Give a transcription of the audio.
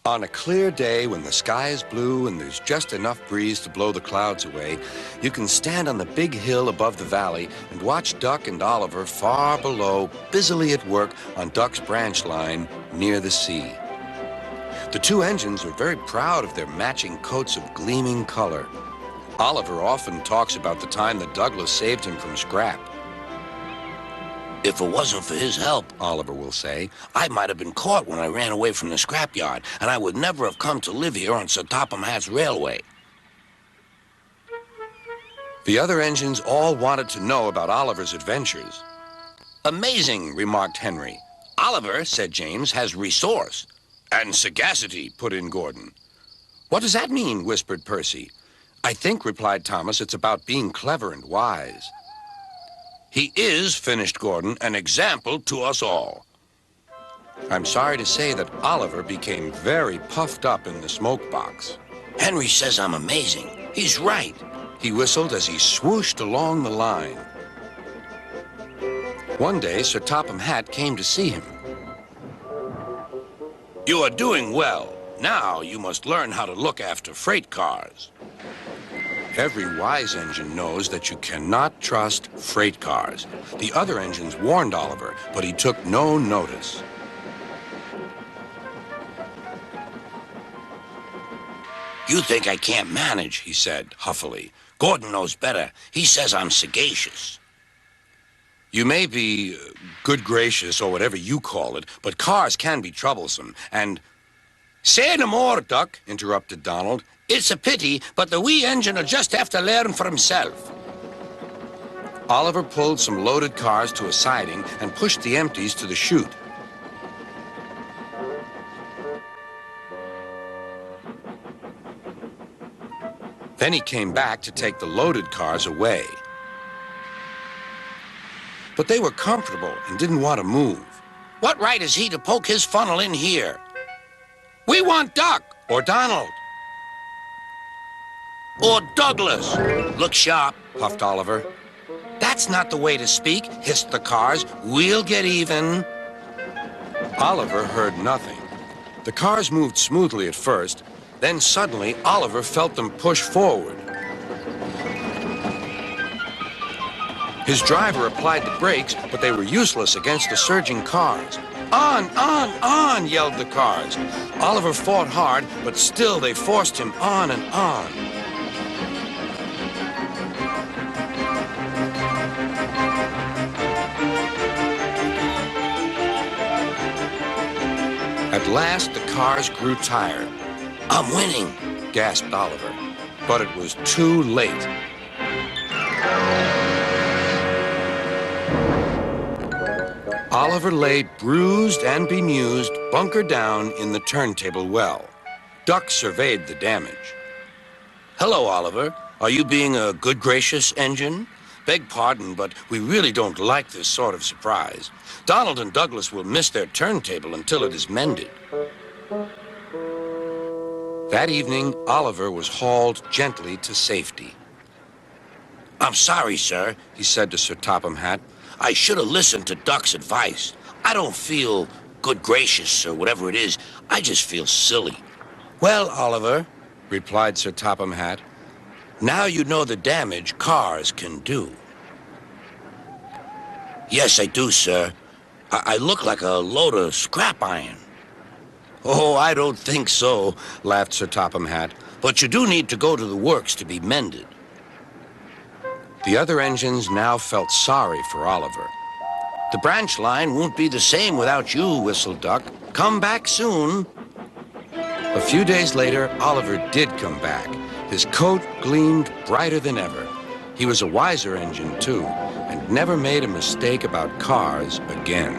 On a clear day when the sky is blue and there's just enough breeze to blow the clouds away, you can stand on the big hill above the valley and watch Duck and Oliver far below, busily at work on Duck's branch line near the sea. The two engines are very proud of their matching coats of gleaming color. Oliver often talks about the time that Douglas saved him from scrap. If it wasn't for his help, Oliver will say, I might have been caught when I ran away from the scrapyard, and I would never have come to live here on Sir Topham Hatt's railway. The other engines all wanted to know about Oliver's adventures. Amazing, remarked Henry. Oliver, said James, has resource. And sagacity, put in Gordon. What does that mean, whispered Percy. I think, replied Thomas, it's about being clever and wise. He is, finished Gordon, an example to us all. I'm sorry to say that Oliver became very puffed up in the smoke box. Henry says I'm amazing. He's right. He whistled as he swooshed along the line. One day, Sir Topham Hatt came to see him. You are doing well. Now you must learn how to look after freight cars. Every wise engine knows that you cannot trust freight cars. The other engines warned Oliver, but he took no notice. You think I can't manage, he said huffily. Gordon knows better. He says I'm sagacious. You may be good gracious or whatever you call it, but cars can be troublesome, and... Say no more, Duck, interrupted Donald. It's a pity, but the wee engine'll just have to learn for himself. Oliver pulled some loaded cars to a siding and pushed the empties to the chute. Then he came back to take the loaded cars away. But they were comfortable and didn't want to move. What right has he to poke his funnel in here? We want Duck. Or Donald. Or Douglas. Look sharp, puffed Oliver. That's not the way to speak, hissed the cars. We'll get even. Oliver heard nothing. The cars moved smoothly at first, then suddenly Oliver felt them push forward. His driver applied the brakes, but they were useless against the surging cars. On, yelled the cars. Oliver fought hard, but still they forced him on and on. At last, the cars grew tired. I'm winning, gasped Oliver, but it was too late. Oliver lay bruised and bemused, bunker down in the turntable well. Duck surveyed the damage. Hello, Oliver. Are you being a good gracious engine? Beg pardon, but we really don't like this sort of surprise. Donald and Douglas will miss their turntable until it is mended. That evening, Oliver was hauled gently to safety. I'm sorry, sir, he said to Sir Topham Hatt. I should have listened to Duck's advice. I don't feel good gracious or whatever it is. I just feel silly. Well, Oliver, replied Sir Topham Hatt, now you know the damage cars can do. Yes, I do, sir. I look like a load of scrap iron. Oh, I don't think so, laughed Sir Topham Hatt. But you do need to go to the works to be mended. The other engines now felt sorry for Oliver. The branch line won't be the same without you, whistled Duck. Come back soon. A few days later, Oliver did come back. His coat gleamed brighter than ever. He was a wiser engine, too, and never made a mistake about cars again.